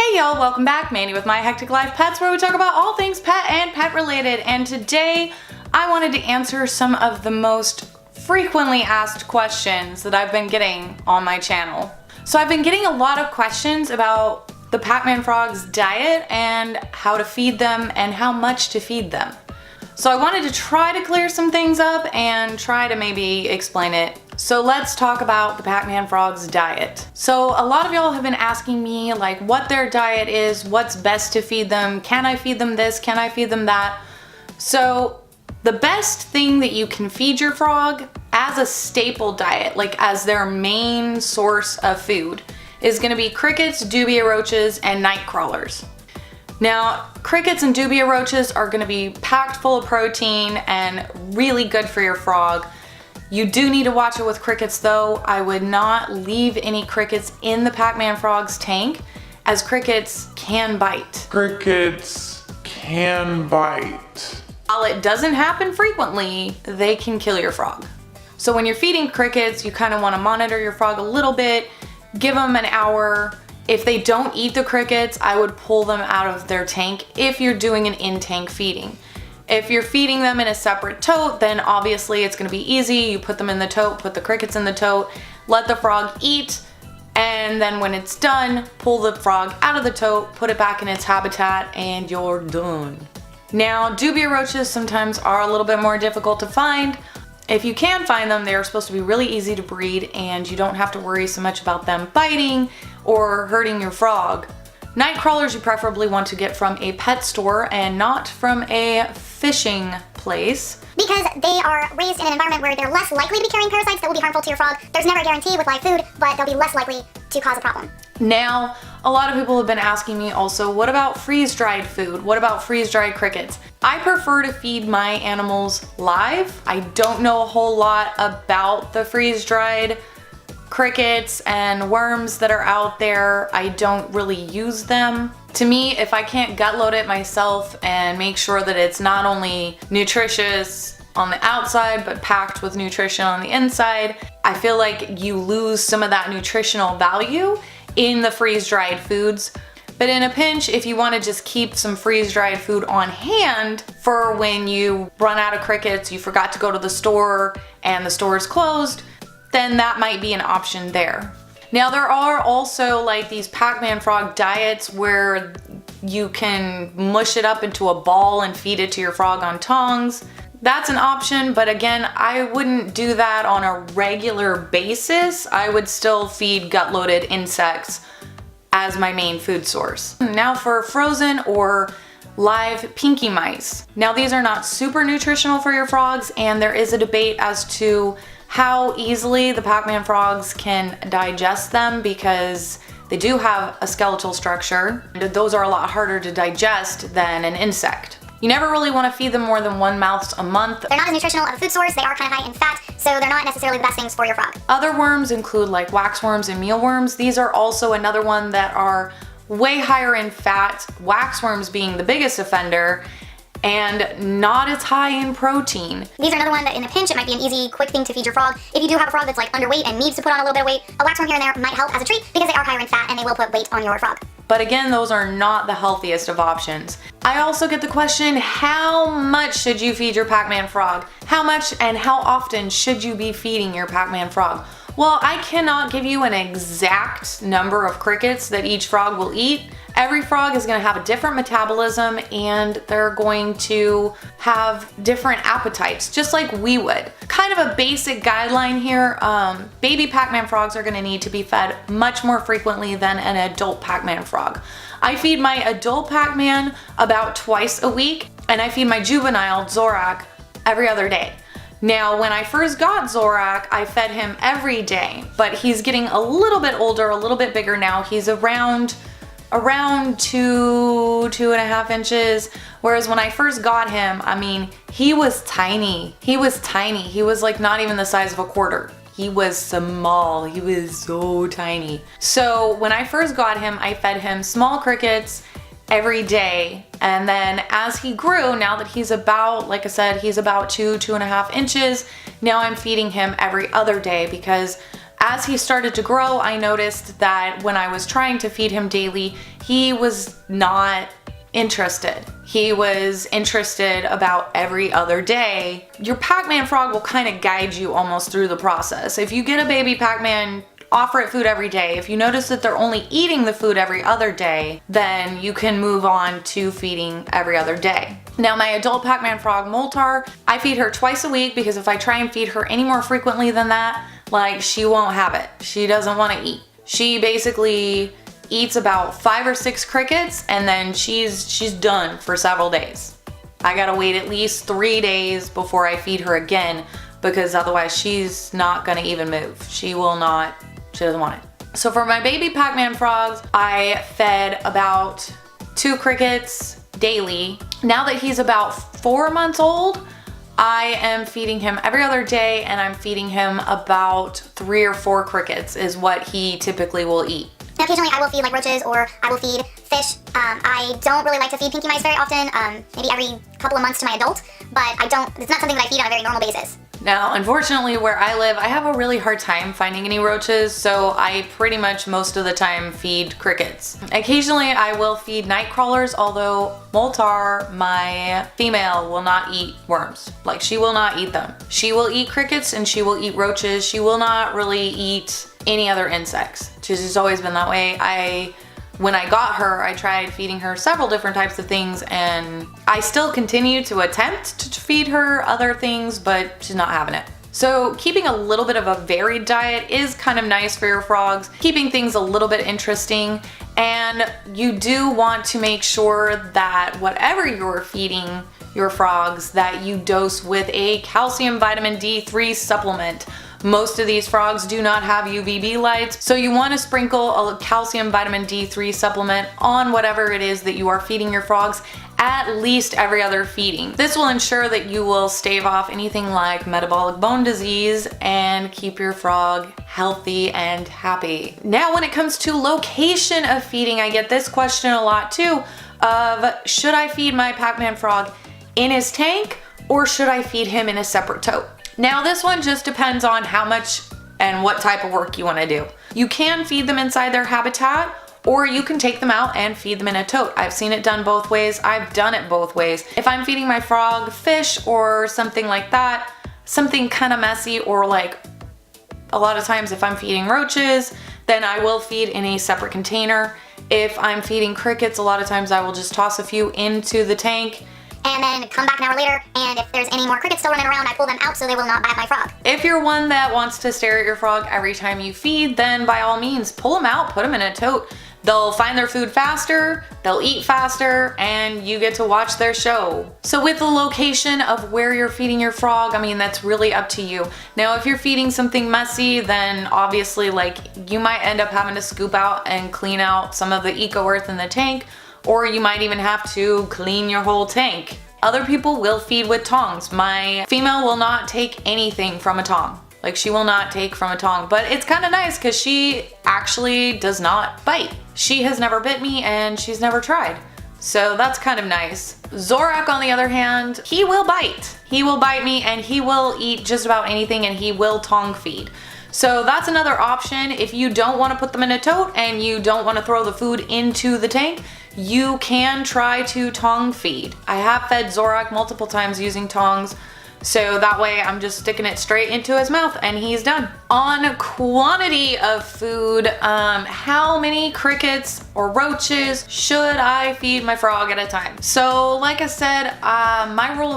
Hey y'all, welcome back. Mandy with My Hectic Life Pets, where we talk about all things pet and pet related. And today I wanted to answer some of the most frequently asked questions that I've been getting on my channel. So I've been getting a lot of questions about the Pac-Man frogs diet and how to feed them and how much to feed them. So I wanted to try to clear some things up and try to maybe explain it. So let's talk about the Pac-Man frogs diet. So a lot of y'all have been asking me like what their diet is, what's best to feed them, can I feed them this, can I feed them that? So the best thing that you can feed your frog as a staple diet, like as their main source of food, is gonna be crickets, dubia roaches, and night crawlers. Now, crickets and dubia roaches are gonna be packed full of protein and really good for your frog. You do need to watch it with crickets though. I would not leave any crickets in the Pac-Man frog's tank, as crickets can bite. Crickets can bite. While it doesn't happen frequently, they can kill your frog. So when you're feeding crickets, you kind of want to monitor your frog a little bit, give them an hour. If they don't eat the crickets, I would pull them out of their tank if you're doing an in-tank feeding. If you're feeding them in a separate tote, then obviously it's gonna be easy. You put them in the tote, put the crickets in the tote, let the frog eat, and then when it's done, pull the frog out of the tote, put it back in its habitat, and you're done. Now, dubia roaches sometimes are a little bit more difficult to find. If you can find them, they're supposed to be really easy to breed and you don't have to worry so much about them biting or hurting your frog. Night crawlers you preferably want to get from a pet store and not from a fishing place. Because they are raised in an environment where they're less likely to be carrying parasites that will be harmful to your frog. There's never a guarantee with live food, but they'll be less likely to cause a problem. Now, a lot of people have been asking me also, what about freeze-dried food? What about freeze-dried crickets? I prefer to feed my animals live. I don't know a whole lot about the freeze-dried crickets and worms that are out there. I don't really use them. To me, if I can't gut load it myself and make sure that it's not only nutritious on the outside but packed with nutrition on the inside, I feel like you lose some of that nutritional value in the freeze-dried foods. But in a pinch, if you want to just keep some freeze-dried food on hand for when you run out of crickets, you forgot to go to the store and the store is closed, then that might be an option there. Now there are also like these Pac-Man frog diets where you can mush it up into a ball and feed it to your frog on tongs. That's an option, but again, I wouldn't do that on a regular basis. I would still feed gut-loaded insects as my main food source. Now for frozen or live pinky mice. Now these are not super nutritional for your frogs, and there is a debate as to how easily the Pac-Man frogs can digest them because they do have a skeletal structure. Those are a lot harder to digest than an insect. You never really want to feed them more than 1 mouse a month. They're not as nutritional of a food source, they are kind of high in fat, so they're not necessarily the best things for your frog. Other worms include like waxworms and mealworms. These are also another one that are way higher in fat, waxworms being the biggest offender, and not as high in protein. These are another one that in a pinch, it might be an easy, quick thing to feed your frog. If you do have a frog that's like underweight and needs to put on a little bit of weight, a waxworm here and there might help as a treat because they are higher in fat and they will put weight on your frog. But again, those are not the healthiest of options. I also get the question, how much should you feed your Pac-Man frog? How much and how often should you be feeding your Pac-Man frog? Well, I cannot give you an exact number of crickets that each frog will eat. Every frog is going to have a different metabolism and they're going to have different appetites, just like we would. Kind of a basic guideline here, baby Pac-Man frogs are going to need to be fed much more frequently than an adult Pac-Man frog. I feed my adult Pac-Man about twice a week, and I feed my juvenile Zorak every other day. Now, when I first got Zorak, I fed him every day, but he's getting a little bit older, a little bit bigger now. He's around 2.5 inches, whereas when I first got him, I mean, he was tiny. He was tiny. He was like not even the size of a quarter. He was small. He was so tiny. So when I first got him, I fed him small crickets every day. And then as he grew, now that he's about, like I said, he's about 2.5 inches, now I'm feeding him every other day because As he started to grow, I noticed that when I was trying to feed him daily, he was not interested. He was interested about every other day. Your Pac-Man frog will kind of guide you almost through the process. If you get a baby Pac-Man, offer it food every day. If you notice that they're only eating the food every other day, then you can move on to feeding every other day. Now my adult Pac-Man frog, Moltar, I feed her twice a week because if I try and feed her any more frequently than that, like, she won't have it. She doesn't want to eat. She basically eats about 5 or 6 crickets and then she's done for several days. I gotta wait at least 3 days before I feed her again because otherwise she's not gonna even move. She doesn't want it. So for my baby Pac-Man frogs, I fed about 2 crickets daily. Now that he's about 4 months old, I am feeding him every other day and I'm feeding him about 3 or 4 crickets is what he typically will eat. Now occasionally I will feed like roaches or I will feed fish. I don't really like to feed pinky mice very often, maybe every couple of months to my adult, but it's not something that I feed on a very normal basis. Now, unfortunately, where I live, I have a really hard time finding any roaches, so I pretty much most of the time feed crickets. Occasionally, I will feed night crawlers, although Moltar, my female, will not eat worms. Like, she will not eat them. She will eat crickets and she will eat roaches. She will not really eat any other insects. She's just always been that way. When I got her, I tried feeding her several different types of things and I still continue to attempt to feed her other things, but she's not having it. So keeping a little bit of a varied diet is kind of nice for your frogs, keeping things a little bit interesting, and you do want to make sure that whatever you're feeding your frogs, that you dose with a calcium vitamin D3 supplement. Most of these frogs do not have UVB lights, so you want to sprinkle a calcium vitamin D3 supplement on whatever it is that you are feeding your frogs at least every other feeding. This will ensure that you will stave off anything like metabolic bone disease and keep your frog healthy and happy. Now when it comes to location of feeding, I get this question a lot too of should I feed my Pac-Man frog in his tank or should I feed him in a separate tote? Now this one just depends on how much and what type of work you want to do. You can feed them inside their habitat or you can take them out and feed them in a tote. I've seen it done both ways. I've done it both ways. If I'm feeding my frog fish or something like that, something kind of messy, or like a lot of times if I'm feeding roaches, then I will feed in a separate container. If I'm feeding crickets, a lot of times I will just toss a few into the tank and then come back an hour later, and if there's any more crickets still running around, I pull them out so they will not bite my frog. If you're one that wants to stare at your frog every time you feed, then by all means, pull them out, put them in a tote. They'll find their food faster, they'll eat faster, and you get to watch their show. So with the location of where you're feeding your frog, I mean, that's really up to you. Now, if you're feeding something messy, then obviously, like, you might end up having to scoop out and clean out some of the eco earth in the tank, or you might even have to clean your whole tank. Other people will feed with tongs. My female will not take anything from a tong. Like, she will not take from a tong, but it's kind of nice because she actually does not bite. She has never bit me and she's never tried. So that's kind of nice. Zorak, on the other hand, he will bite. He will bite me and he will eat just about anything and he will tong feed. So that's another option. If you don't want to put them in a tote and you don't want to throw the food into the tank, you can try to tong feed. I have fed Zorak multiple times using tongs, so that way I'm just sticking it straight into his mouth and he's done. On quantity of food, how many crickets or roaches should I feed my frog at a time? So like I said, my rule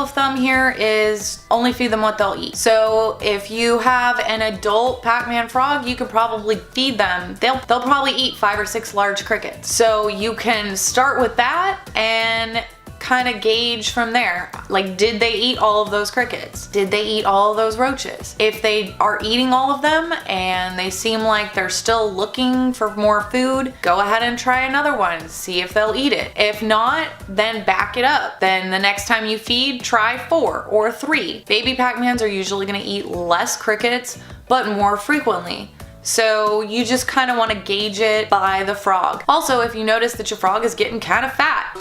of thumb here is only feed them what they'll eat. So if you have an adult Pac-Man frog, you can probably feed them. They'll probably eat 5 or 6 large crickets. So you can start with that and kind of gauge from there. Like, did they eat all of those crickets? Did they eat all of those roaches? If they are eating all of them and they seem like they're still looking for more food, go ahead and try another one. See if they'll eat it. If not, then back it up. Then the next time you feed, try 4 or 3. Baby Pac-Mans are usually going to eat less crickets, but more frequently. So you just kind of want to gauge it by the frog. Also, if you notice that your frog is getting kind of fat,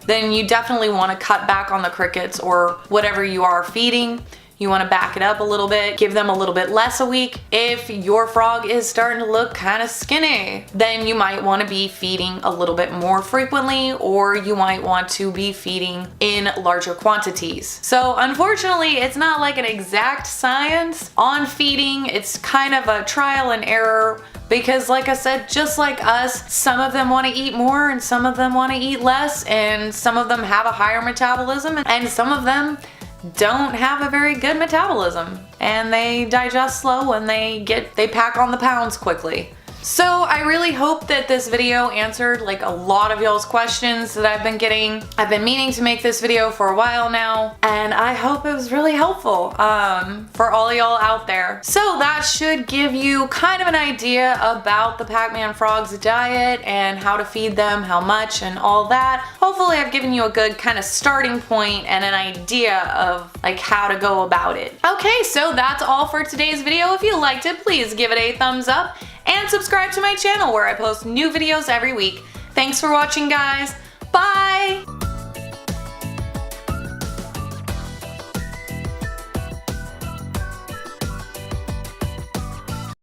then you definitely want to cut back on the crickets or whatever you are feeding. You want to back it up a little bit, give them a little bit less a week. If your frog is starting to look kind of skinny, then you might want to be feeding a little bit more frequently, or you might want to be feeding in larger quantities. So unfortunately, it's not like an exact science on feeding. It's kind of a trial and error. Because like I said, just like us, some of them want to eat more and some of them want to eat less, and some of them have a higher metabolism and some of them don't have a very good metabolism and they digest slow and they pack on the pounds quickly. So I really hope that this video answered like a lot of y'all's questions that I've been getting. I've been meaning to make this video for a while now, and I hope it was really helpful for all y'all out there. So that should give you kind of an idea about the Pac-Man frog's diet and how to feed them, how much, and all that. Hopefully I've given you a good kind of starting point and an idea of like how to go about it. Okay, so that's all for today's video. If you liked it, please give it a thumbs up and subscribe to my channel where I post new videos every week. Thanks for watching, guys. Bye!